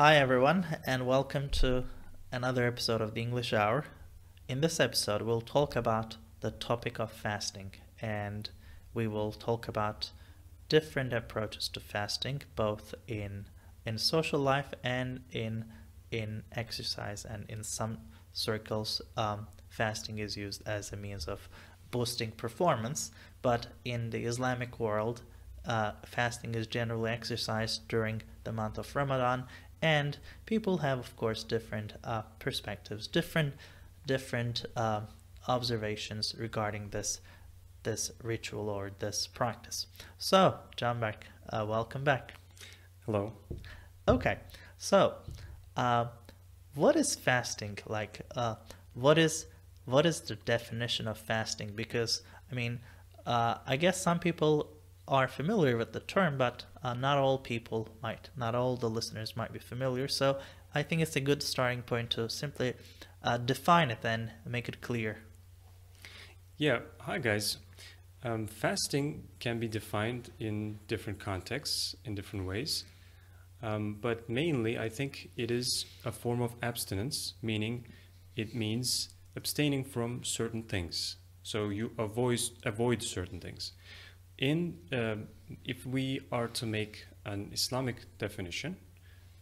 Hi, everyone, and welcome to another episode of the English Hour. In this episode, we'll talk about the topic of fasting, and we will talk about different approaches to fasting, both in social life and in exercise. And in some circles, fasting is used as a means of boosting performance, but in the Islamic world, fasting is generally exercised during the month of Ramadan, and people have, of course, different perspectives, different observations regarding this ritual or this practice. So, John Beck, welcome back. Hello. Okay, so what is fasting like? What is the definition of fasting? Because I guess some people are familiar with the term, but not all the listeners might be familiar. So I think it's a good starting point to simply define it and make it clear. Yeah, hi guys. Fasting can be defined in different contexts, in different ways. But mainly, I think it is a form of abstinence, meaning it means abstaining from certain things. So you avoid certain things. If we are to make an Islamic definition,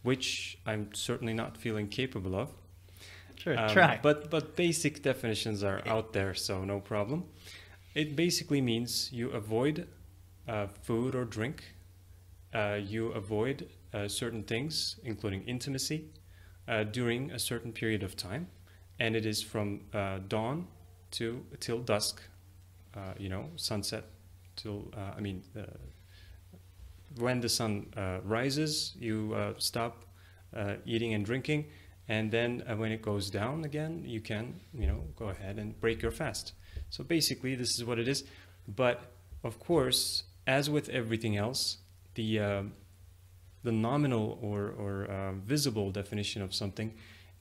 which I'm certainly not feeling capable of, Sure, try. But basic definitions are out there, so no problem. It basically means you avoid food or drink. You avoid certain things, including intimacy, during a certain period of time, and it is from dawn till dusk, sunset. When the sun rises, you stop eating and drinking, and then when it goes down again, you can, go ahead and break your fast. So basically, this is what it is. But of course, as with everything else, the nominal or visible definition of something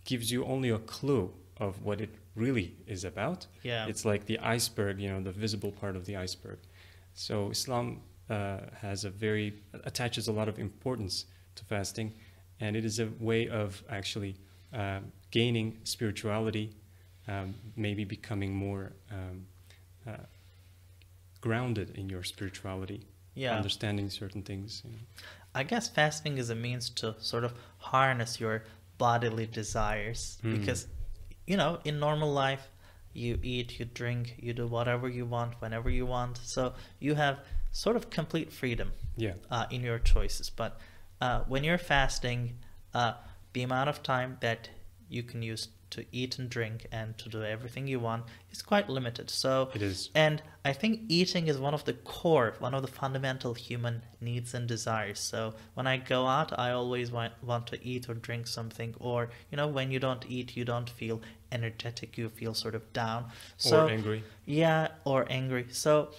gives you only a clue of what it really is about. Yeah. It's like the iceberg, the visible part of the iceberg. So Islam attaches a lot of importance to fasting, and it is a way of actually gaining spirituality, maybe becoming more grounded in your spirituality, understanding certain things. I guess fasting is a means to sort of harness your bodily desires because, in normal life, you eat, you drink, you do whatever you want, whenever you want. So you have sort of complete freedom in your choices. But when you're fasting, the amount of time that you can use to eat and drink and to do everything you want is quite limited. So it is. And I think eating is one of the fundamental human needs and desires. So when I go out, I always want to eat or drink something. Or, when you don't eat, you don't feel energetic. You feel sort of down. Or angry. Yeah, or angry. So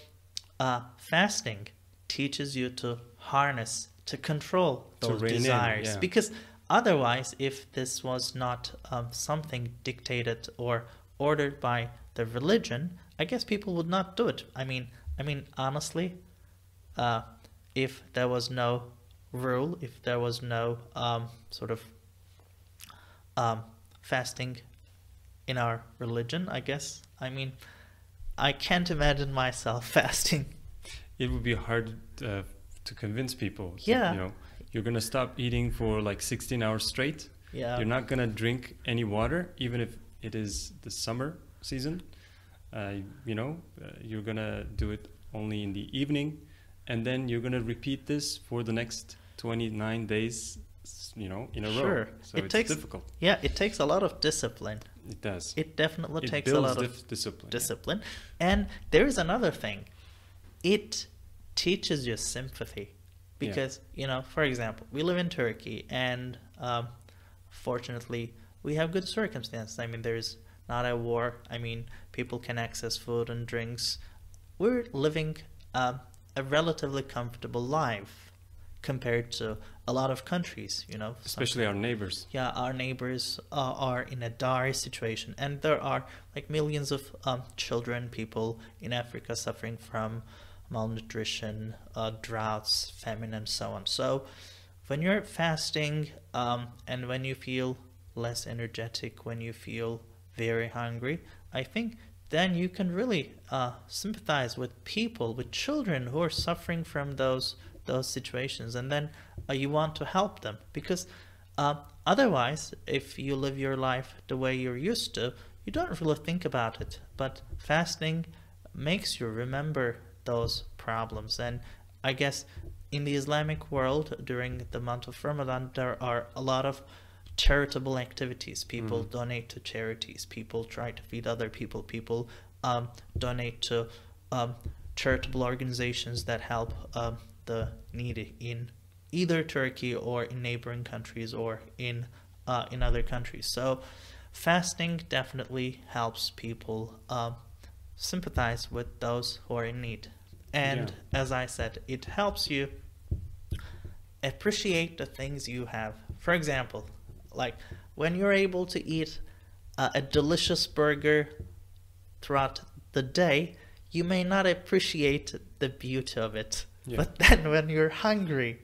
fasting teaches you to harness, to control those desires. Because otherwise, if this was not something dictated or ordered by the religion, I guess people would not do it. I mean, honestly, if there was no rule, if there was no fasting in our religion, I guess, I can't imagine myself fasting. It would be hard to convince people. Yeah. You're going to stop eating for like 16 hours straight. Yeah. You're not going to drink any water, even if it is the summer season. You're going to do it only in the evening. And then you're going to repeat this for the next 29 days, in a row. So it's difficult. Yeah, it takes a lot of discipline. It does. It definitely takes a lot of discipline. And there is another thing. It teaches you sympathy. Because, for example, we live in Turkey, and fortunately, we have good circumstances. There's not a war. People can access food and drinks. We're living a relatively comfortable life compared to a lot of countries, Especially our neighbors. Yeah, our neighbors are in a dire situation. And there are like millions of children, people in Africa suffering from malnutrition, droughts, famine, and so on. So when you're fasting, and when you feel less energetic, when you feel very hungry, I think then you can really sympathize with people, with children who are suffering from those situations, and then you want to help them, because otherwise, if you live your life the way you're used to, you don't really think about it. But fasting makes you remember those problems. And I guess in the Islamic world, during the month of Ramadan, there are a lot of charitable activities. People donate to charities. People try to feed other people. People donate to charitable organizations that help the needy in either Turkey or in neighboring countries or in other countries. So fasting definitely helps people sympathize with those who are in need. And as I said, it helps you appreciate the things you have. For example, like when you're able to eat a delicious burger throughout the day, you may not appreciate the beauty of it. Yeah. But then when you're hungry,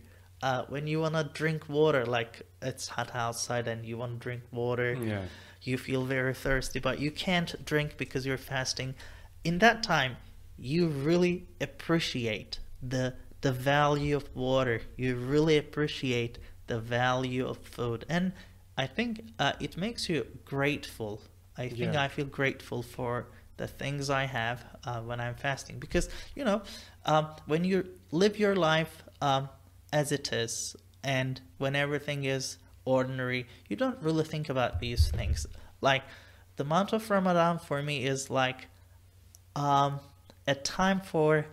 when you want to drink water, like it's hot outside and you want to drink water, you feel very thirsty, but you can't drink because you're fasting. In that time, you really appreciate the value of water. You really appreciate the value of food. And I think it makes you grateful. I think I feel grateful for the things I have when I'm fasting, because when you live your life as it is, and when everything is ordinary, you don't really think about these things. Like the month of Ramadan for me is like a time for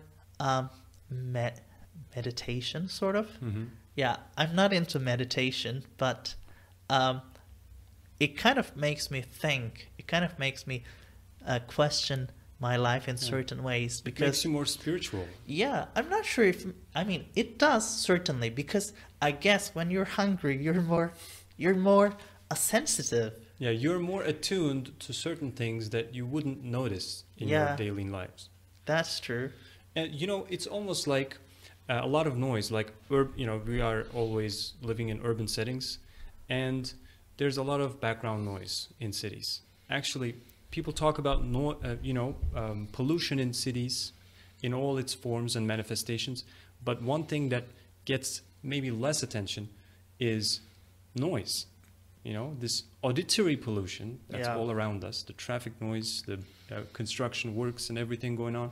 meditation, sort of. Yeah, I'm not into meditation, but it kind of makes me think. It kind of makes me question my life in certain ways, because it makes you more spiritual. Yeah, I'm not sure if, I mean, it does certainly, because I guess when you're hungry, you're more sensitive. Yeah, you're more attuned to certain things that you wouldn't notice in your daily lives. That's true. And it's almost like a lot of noise. Like we are always living in urban settings, and there's a lot of background noise in cities. Actually, people talk about pollution in cities in all its forms and manifestations, but one thing that gets maybe less attention is noise. This auditory pollution that's all around us, the traffic noise, the construction works and everything going on.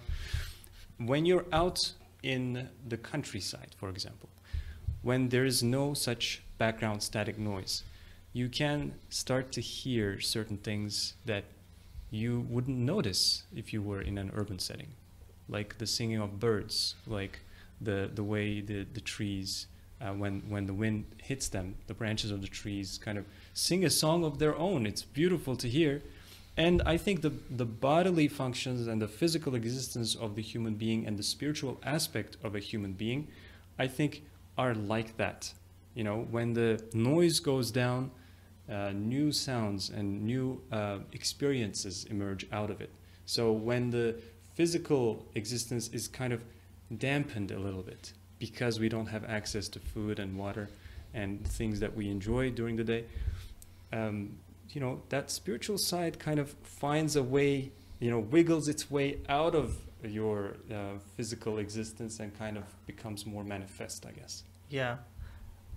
When you're out in the countryside, for example, when there is no such background static noise, you can start to hear certain things that you wouldn't notice if you were in an urban setting, like the singing of birds, like the way the trees, when the wind hits them, the branches of the trees kind of sing a song of their own. It's beautiful to hear. And I think the bodily functions and the physical existence of the human being and the spiritual aspect of a human being, I think, are like that. When the noise goes down, new sounds and new experiences emerge out of it. So when the physical existence is kind of dampened a little bit because we don't have access to food and water and things that we enjoy during the day, that spiritual side kind of finds a way, wiggles its way out of your physical existence and kind of becomes more manifest, I guess. Yeah,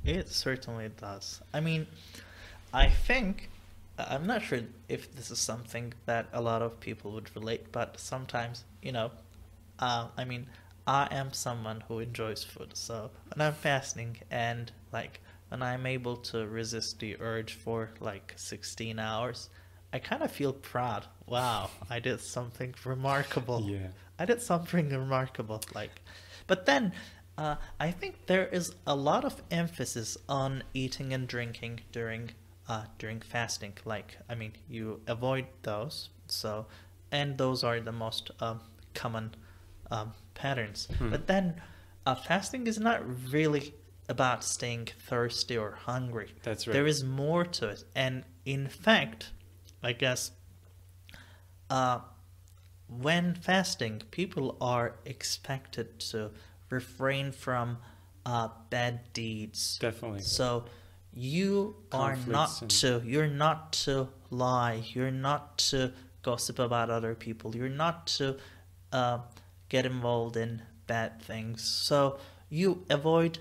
it certainly does. I mean, I think, I'm not sure if this is something that a lot of people would relate, but sometimes, I mean, I am someone who enjoys food. So when I'm fasting and when I'm able to resist the urge for 16 hours, I kind of feel proud. Wow, I did something remarkable. Yeah. I did something remarkable. But then I think there is a lot of emphasis on eating and drinking during fasting. You avoid those. And those are the most common patterns. But then fasting is not really about staying thirsty or hungry. That's right. There is more to it. And in fact, I guess when fasting, people are expected to refrain from bad deeds. Definitely. So you are Conflicts not to, you're not to lie, you're not to gossip about other people, you're not to get involved in bad things. So you avoid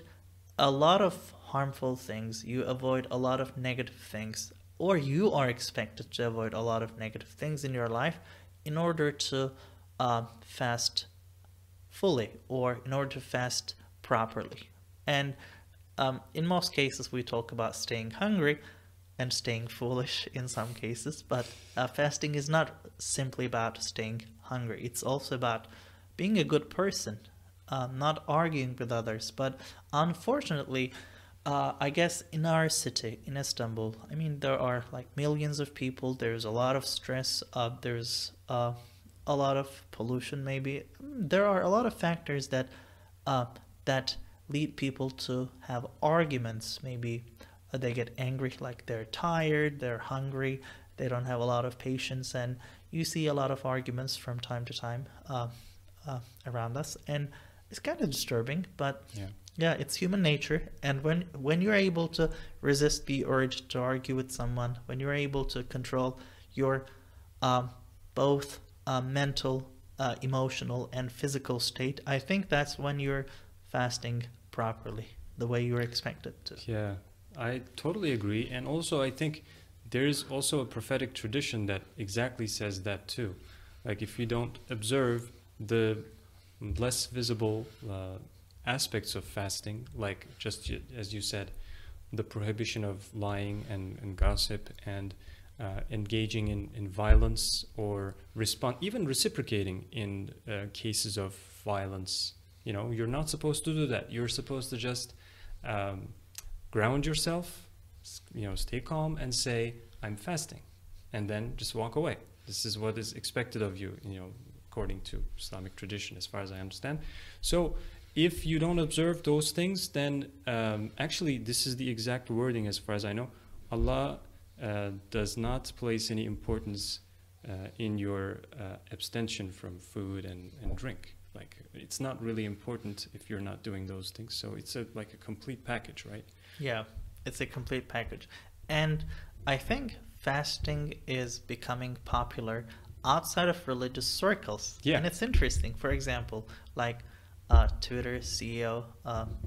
a lot of harmful things, you avoid a lot of negative things, or you are expected to avoid a lot of negative things in your life in order to fast fully, or in order to fast properly. And in most cases, we talk about staying hungry and staying foolish in some cases, but fasting is not simply about staying hungry. It's also about being a good person, not arguing with others. But unfortunately, I guess in our city, in Istanbul, I mean, there are like millions of people. There's a lot of stress. There's a lot of pollution. Maybe there are a lot of factors that that lead people to have arguments. Maybe they get angry, like they're tired, they're hungry, they don't have a lot of patience, and you see a lot of arguments from time to time around us, and it's kind of disturbing. But yeah, it's human nature. And when you're able to resist the urge to argue with someone, when you're able to control your both mental, emotional, and physical state, I think that's when you're fasting properly, the way you're expected to. Yeah, I totally agree. And also, I think there is also a prophetic tradition that exactly says that too. Like, if you don't observe the less visible aspects of fasting, like just as you said, the prohibition of lying and gossip and engaging in violence, or even reciprocating in cases of violence. You know, you're not supposed to do that. You're supposed to just ground yourself, you know, stay calm and say, I'm fasting, and then just walk away. This is what is expected of you, you know, according to Islamic tradition, as far as I understand. So if you don't observe those things, then actually this is the exact wording as far as I know. Allah does not place any importance in your abstention from food and drink. Like, it's not really important if you're not doing those things. So it's like a complete package, right? Yeah, it's a complete package. And I think fasting is becoming popular outside of religious circles. Yeah. And it's interesting. For example, like Twitter CEO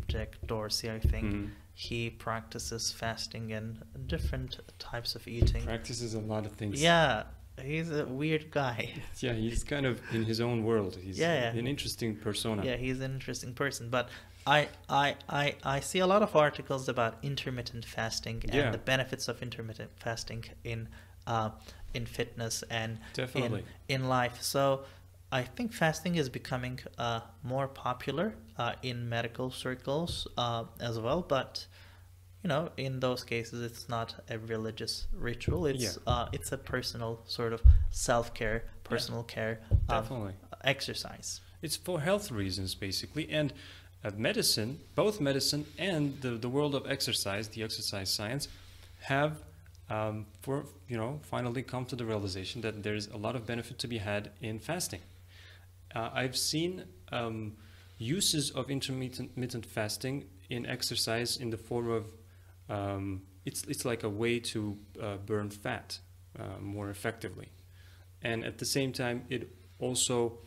Jack Dorsey, I think, he practices fasting and different types of eating. Practices a lot of things. Yeah, he's a weird guy. Yeah, he's kind of in his own world. He's an interesting persona. Yeah, he's an interesting person. But I see a lot of articles about intermittent fasting and the benefits of intermittent fasting in fitness and in life. So I think fasting is becoming more popular in medical circles as well. But you know, in those cases, it's not a religious ritual. It's it's a personal sort of self-care, personal care, exercise. It's for health reasons, basically. And medicine, both medicine and the world of exercise, the exercise science, have finally come to the realization that there's a lot of benefit to be had in fasting. I've seen uses of intermittent fasting in exercise in the form of it's like a way to burn fat more effectively, and at the same time it also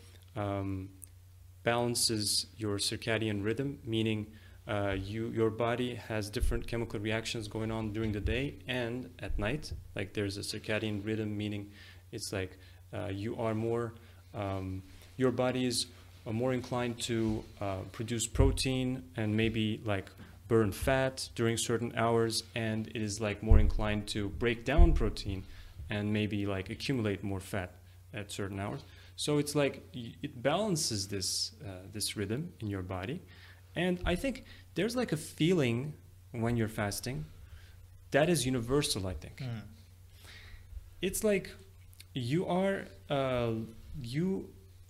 balances your circadian rhythm, meaning your body has different chemical reactions going on during the day and at night. Like, there's a circadian rhythm, meaning it's like you are more your body is more inclined to produce protein and maybe like burn fat during certain hours, and it is like more inclined to break down protein and maybe like accumulate more fat at certain hours. So it's like it balances this rhythm in your body. And I think there's like a feeling when you're fasting that is universal, I think. It's like you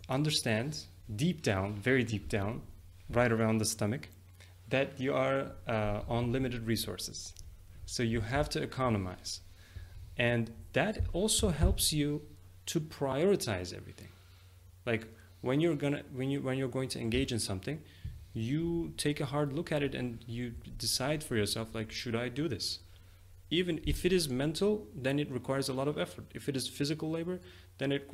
understand deep down, very deep down, right around the stomach, that you are on limited resources. So you have to economize. And that also helps you to prioritize everything. Like, when you're going to engage in something, you take a hard look at it and you decide for yourself, like, should I do this? Even if it is mental, then it requires a lot of effort. If it is physical labor, then it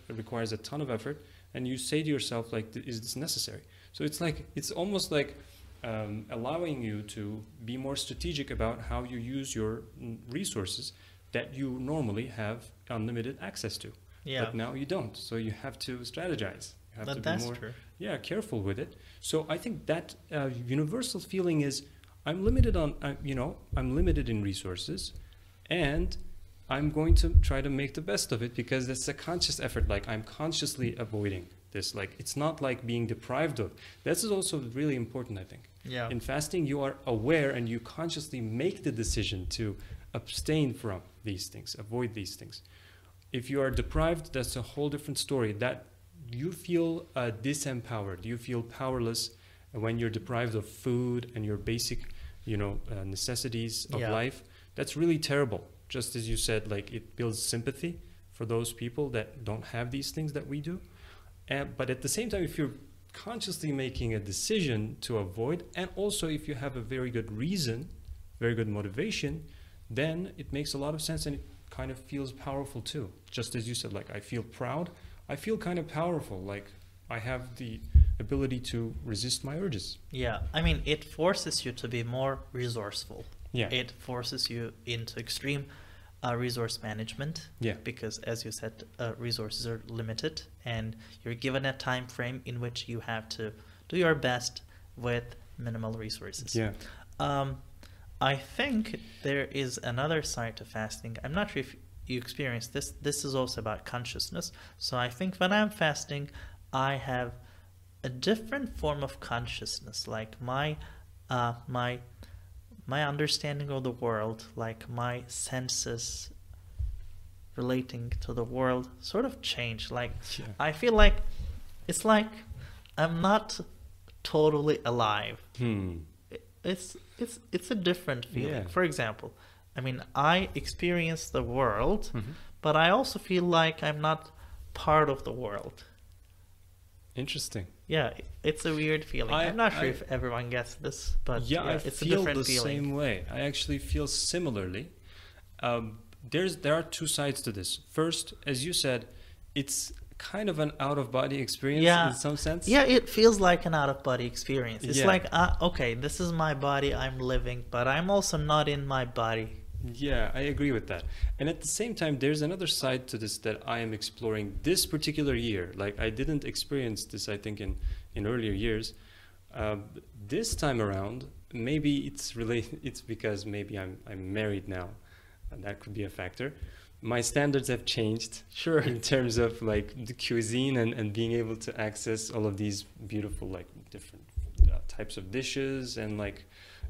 requires a ton of effort. And you say to yourself, like, is this necessary? So it's like, it's almost like allowing you to be more strategic about how you use your resources that you normally have unlimited access to. Yeah. But now you don't. So you have to strategize. You have But to that's be more, true. yeah, careful with it. So I think that universal feeling is, I'm limited on, I'm limited in resources, and I'm going to try to make the best of it, because it's a conscious effort. Like, I'm consciously avoiding this. Like, it's not like being deprived of. This is also really important, I think. Yeah. In fasting, you are aware and you consciously make the decision to abstain from these things, avoid these things. If you are deprived, that's a whole different story. That you feel disempowered. You feel powerless when you're deprived of food and your basic, necessities of life. That's really terrible. Just as you said, like, it builds sympathy for those people that don't have these things that we do. But at the same time, if you're consciously making a decision to avoid, and also if you have a very good reason, very good motivation, then it makes a lot of sense, and it kind of feels powerful too. Just as you said, like, I feel proud. I feel kind of powerful. Like, I have the ability to resist my urges. Yeah, I mean, it forces you to be more resourceful. Yeah. It forces you into extreme resource management. Yeah. Because, as you said, resources are limited, and you're given a time frame in which you have to do your best with minimal resources. Yeah. I think there is another side to fasting. I'm not sure if you experience this. This is also about consciousness. So I think when I'm fasting, I have a different form of consciousness. Like my understanding of the world, like my senses relating to the world, sort of change. Like, I feel like it's like I'm not totally alive. It's a different feeling. Yeah. For example, I mean, I experience the world, but I also feel like I'm not part of the world. Interesting. Yeah, it's a weird feeling. I'm not sure if everyone gets this, but yeah, I it's a feel different the feeling. same way. I actually feel similarly. There are two sides to this. First, as you said, it's kind of an out-of-body experience in some sense. Yeah, it feels like an out-of-body experience. It's Yeah. like, okay, this is my body, I'm living, but I'm also not in my body. Yeah, I agree with that. And at the same time, there's another side to this that I am exploring this particular year. Like, I didn't experience this, I think, in earlier years. This time around, maybe it's because maybe I'm married now. And that could be a factor. My standards have changed. Sure. In terms of, like, the cuisine and being able to access all of these beautiful, like, different types of dishes and, like,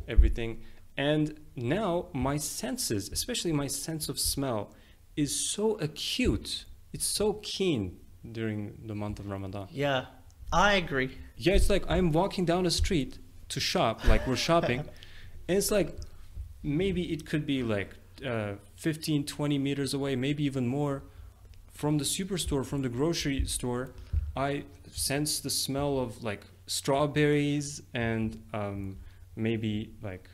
everything. And now my senses, especially my sense of smell, is so acute. It's so keen during the month of Ramadan. Yeah, I agree. Yeah, it's like I'm walking down the street to shop, like we're shopping, and it's like maybe it could be like 15, 20 meters away, maybe even more from the superstore, from the grocery store. I sense the smell of, like, strawberries and maybe, like,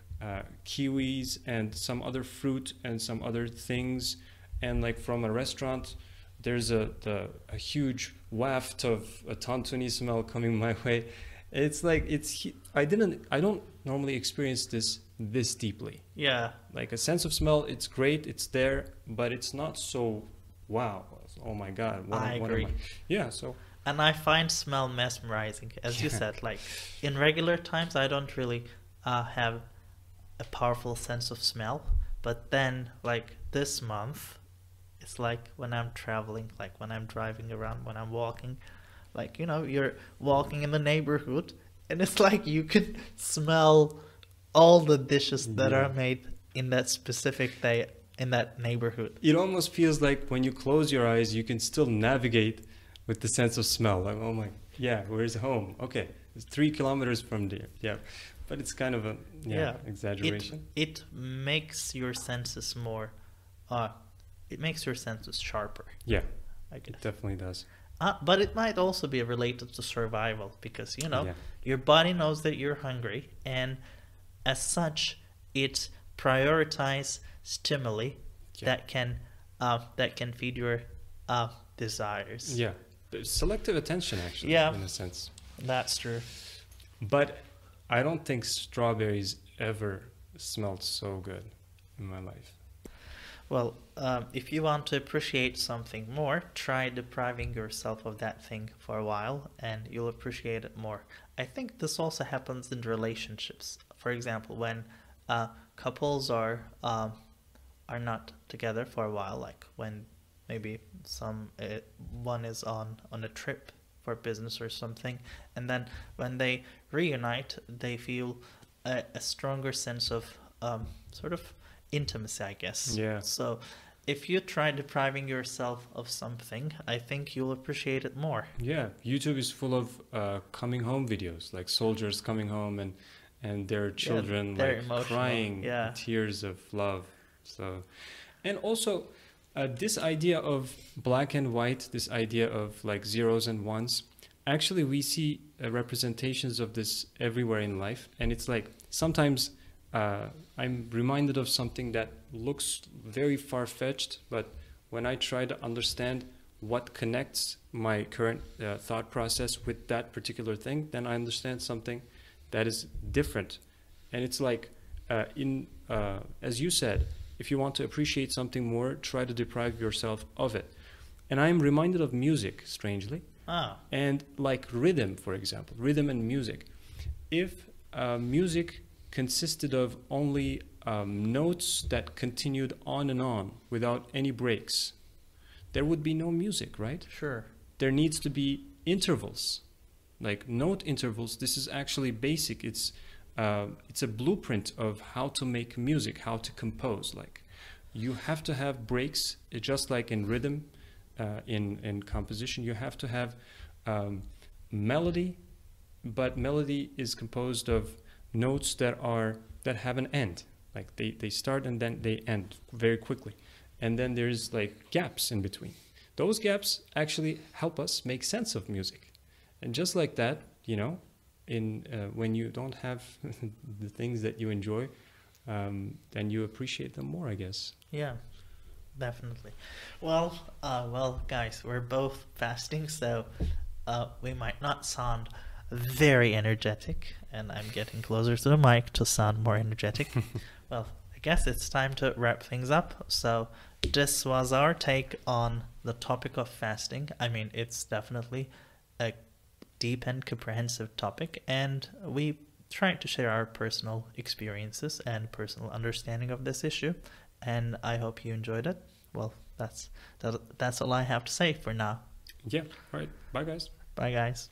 kiwis and some other fruit and some other things. And, like, from a restaurant, there's a huge waft of a tantuni smell coming my way. It's like, I don't normally experience this deeply. Yeah. Like, a sense of smell, it's great, it's there, but it's not so, wow, oh my God. I agree. Yeah, so. And I find smell mesmerizing, as you said. Like, in regular times, I don't really have a powerful sense of smell. But then, like, this month, it's like when I'm traveling, like when I'm driving around, when I'm walking, like, you're walking in the neighborhood, and it's like you can smell all the dishes that are made in that specific day in that neighborhood. It almost feels like when you close your eyes, you can still navigate with the sense of smell. Like, oh my, yeah, where's home? Okay, it's 3 kilometers from there. Yeah, but it's kind of a exaggeration. It makes your senses more, it makes your senses sharper. Yeah, I guess. it definitely does. But it might also be related to survival because, Yeah. your body knows that you're hungry, and as such, it prioritize stimuli Yeah. that can feed your desires. Yeah. Selective attention, actually, Yeah. in a sense. That's true. But I don't think strawberries ever smelled so good in my life. Well, if you want to appreciate something more, try depriving yourself of that thing for a while, and you'll appreciate it more. I think this also happens in relationships. For example, when couples are not together for a while, like when maybe one is on a trip for business or something, and then when they reunite, they feel a stronger sense of sort of intimacy, I guess. Yeah. So if you try depriving yourself of something, I think you'll appreciate it more. Yeah, YouTube is full of coming home videos, like soldiers coming home and their children they're like emotional. crying Yeah. tears of love. So, and also this idea of black and white, this idea of like zeros and ones, actually we see representations of this everywhere in life. And it's like sometimes I'm reminded of something that looks very far-fetched, but when I try to understand what connects my current thought process with that particular thing, then I understand something that is different. And it's like, as you said, if you want to appreciate something more, try to deprive yourself of it. And I'm reminded of music, strangely. And like rhythm, for example, rhythm and music. If music consisted of only notes that continued on and on without any breaks, there would be no music, right? Sure. There needs to be intervals, like note intervals. This is actually basic. It's a blueprint of how to make music, how to compose. Like you have to have breaks, just like in rhythm, in composition. You have to have melody, but melody is composed of notes that have an end. Like they start and then they end very quickly. And then there's like gaps in between. Those gaps actually help us make sense of music. And just like that, when you don't have the things that you enjoy, then you appreciate them more, I guess. Yeah, definitely. Well, guys, we're both fasting, so we might not sound very energetic, and I'm getting closer to the mic to sound more energetic. Well, I guess it's time to wrap things up. So this was our take on the topic of fasting. I mean, it's definitely a deep and comprehensive topic, and we tried to share our personal experiences and personal understanding of this issue, and I hope you enjoyed it. Well, that's all I have to say for now. Yeah, all right. Bye, guys. Bye, guys.